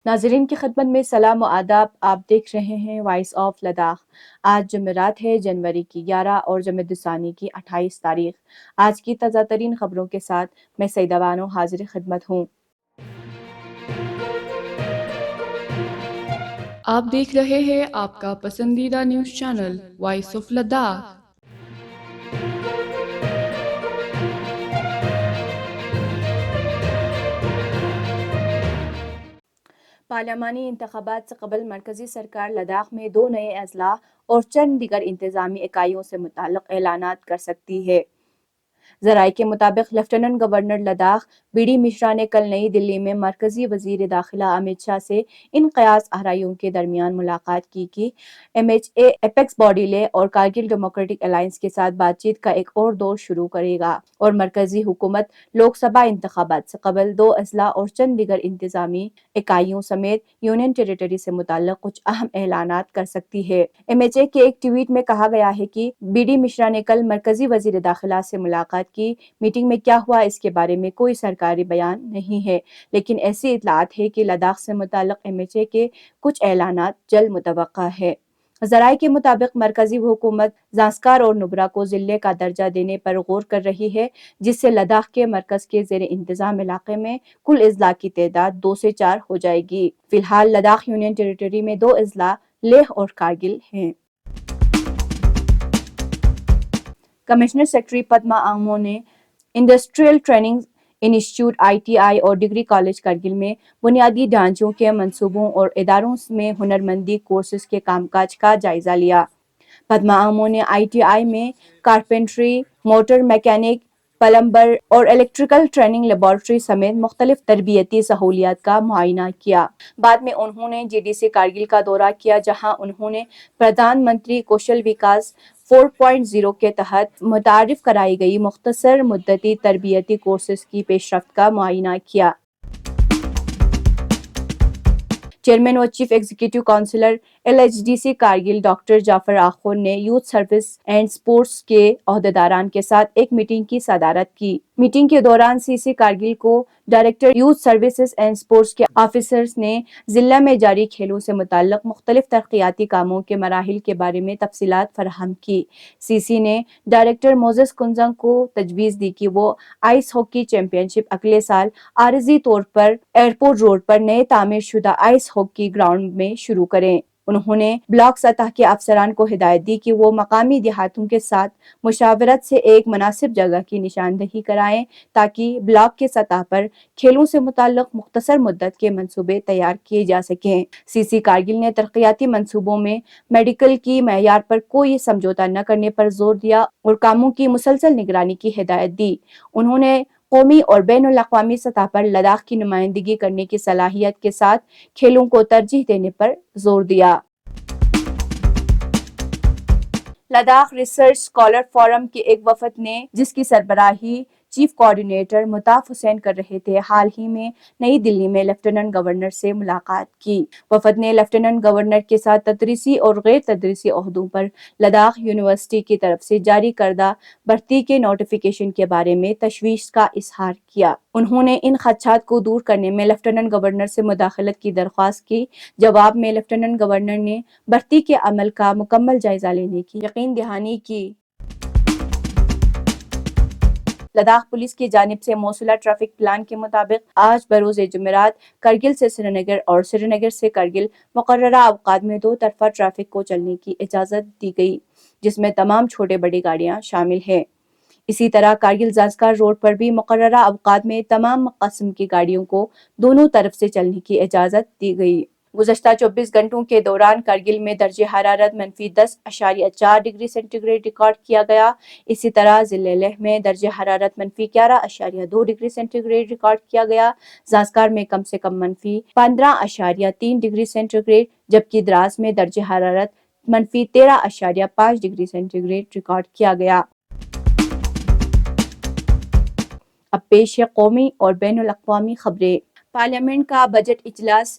ناظرین کی خدمت میں سلام و آداب. آپ دیکھ رہے ہیں وائس آف لداخ. آج جمعرات ہے، جنوری کی 11 اور جمادی الثانی کی 28 تاریخ. آج کی تازہ ترین خبروں کے ساتھ میں سعیدہ بانو حاضر خدمت ہوں. آپ دیکھ رہے ہیں آپ کا پسندیدہ news channel voice of Ladakh. پارلیمانی انتخابات سے قبل مرکزی سرکار لداخ میں 2 نئے اضلاع اور چند دیگر انتظامی اکائیوں سے متعلق اعلانات کر سکتی ہے. ذرائع کے مطابق lieutenant governor Ladakh B D Mishra نے کل نئی دلی میں مرکزی وزیر داخلہ امت شاہ سے ان قیاس آرائیوں کے درمیان ملاقات کی کہ M H A apex body Leh اور کارگل ڈیموکریٹک الائنس کے ساتھ بات چیت کا ایک اور دور شروع کرے گا اور مرکزی حکومت لوک سبھا انتخابات سے قبل 2 اضلاع اور چند دیگر انتظامی اکائیوں سمیت یونین ٹیریٹری سے متعلق کچھ اہم اعلانات کر سکتی ہے. ایم ایچ اے کے ایک ٹویٹ میں کہا گیا ہے کہ بی ڈی مشرا نے کل مرکزی وزیر داخلہ سے ملاقات کی. میٹنگ میں کیا ہوا اس کے بارے میں کوئی سرکاری بیان نہیں ہے، لیکن ایسی اطلاعات ہے کہ لداخ سے متعلق ایم ایچ اے کے کچھ اعلانات جلد متوقع ہے. ذرائع کے مطابق مرکزی حکومت زانسکار اور نبرا کو ضلع کا درجہ دینے پر غور کر رہی ہے، جس سے لداخ کے مرکز کے زیر انتظام علاقے میں کل اضلاع کی تعداد 2 سے 4 ہو جائے گی. فی الحال لداخ یونین ٹیریٹری میں 2 اضلاع لیہ اور کارگل ہیں. کمشنر سیکرٹری پدما آمو نے انڈسٹریل ٹریننگ انسٹی ٹیوٹ آئی ٹی آئی اور ڈگری کالج کرگل میں بنیادی ڈھانچوں کے منصوبوں اور اداروں میں ہنرمندی کورسز کے کام کاج کا جائزہ لیا. پدما آمو نے آئی ٹی آئی میں کارپینٹری، موٹر میکینک، پلمبر اور الیکٹریکل ٹریننگ لیبارٹری سمیت مختلف تربیتی سہولیات کا معائنہ کیا. بعد میں انہوں نے جی ڈی سی کارگل کا دورہ کیا، جہاں انہوں نے پردھان منتری کوشل وکاس 4.0 کے تحت متعارف کرائی گئی مختصر مدتی تربیتی کورسز کی پیش رفت کا معائنہ کیا. چیئرمین و chief executive councillor L H D C Kargil doctor Jafar Akhoon نے یوتھ سروس اینڈ سپورٹس کے عہدیداران کے ساتھ ایک میٹنگ کی صدارت کی. میٹنگ کے دوران سی سی کارگل کو director youth services and sports کے آفیسرز نے ضلع میں جاری کھیلوں سے متعلق مختلف ترقیاتی کاموں کے مراحل کے بارے میں تفصیلات فراہم کی. سی سی نے ڈائریکٹر موزس کنزنگ کو تجویز دی کہ وہ آئس ہاکی چیمپئن شپ اگلے سال عارضی طور پر ایئرپورٹ روڈ پر نئے تعمیر شدہ آئس ہاکی گراؤنڈ میں شروع کریں. انہوں نے بلاک سطح کے افسران کو ہدایت دی کہ وہ مقامی دیہاتوں کے ساتھ مشاورت سے ایک مناسب جگہ کی نشاندہی کرائیں تاکہ بلاک کے سطح پر کھیلوں سے متعلق مختصر مدت کے منصوبے تیار کیے جا سکیں. سی سی کارگل نے ترقیاتی منصوبوں میں میڈیکل کی معیار پر کوئی سمجھوتہ نہ کرنے پر زور دیا اور کاموں کی مسلسل نگرانی کی ہدایت دی. انہوں نے قومی اور بین الاقوامی سطح پر لداخ کی نمائندگی کرنے کی صلاحیت کے ساتھ کھیلوں کو ترجیح دینے پر زور دیا. لداخ ریسرچ اسکالر فورم کے ایک وفد نے، جس کی سربراہی چیف کوآرڈینیٹر مطاف حسین کر رہے تھے، حال ہی میں نئی دلی میں لیفٹیننٹ گورنر سے ملاقات کی. وفد نے لیفٹیننٹ گورنر کے ساتھ تدریسی اور غیر تدریسی عہدوں پر لداخ یونیورسٹی کی طرف سے جاری کردہ بھرتی کے نوٹیفیکیشن کے بارے میں تشویش کا اظہار کیا. انہوں نے ان خدشات کو دور کرنے میں لیفٹیننٹ گورنر سے مداخلت کی درخواست کی. جواب میں لیفٹیننٹ گورنر نے بھرتی کے عمل کا مکمل جائزہ لینے کی یقین دہانی کی. لداخ پولیس کی جانب سے موصولہ ٹریفک پلان کے مطابق آج بروز جمعرات کرگل سے سری نگر اور سری نگر سے کرگل مقررہ اوقات میں 2 طرفہ ٹریفک کو چلنے کی اجازت دی گئی، جس میں تمام چھوٹے بڑی گاڑیاں شامل ہیں. اسی طرح کارگل زانسکار روڈ پر بھی مقررہ اوقات میں تمام قسم کی گاڑیوں کو دونوں طرف سے چلنے کی اجازت دی گئی. گزشتہ 24 گھنٹوں کے دوران کرگل میں درجہ حرارت -10.4 ڈگری سینٹی گریڈ ریکارڈ کیا گیا. اسی طرح ضلع لیہ میں درجہ حرارت -11.2 ڈگری سینٹی گریڈ ریکارڈ کیا گیا. زانسکار میں کم سے کم -15.3 ڈگری سینٹی گریڈ، جبکہ دراس میں درجہ حرارت -13.5 ڈگری سینٹی گریڈ ریکارڈ کیا گیا. اب پیش ہے قومی اور بین الاقوامی خبریں. پارلیمنٹ کا بجٹ اجلاس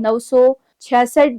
966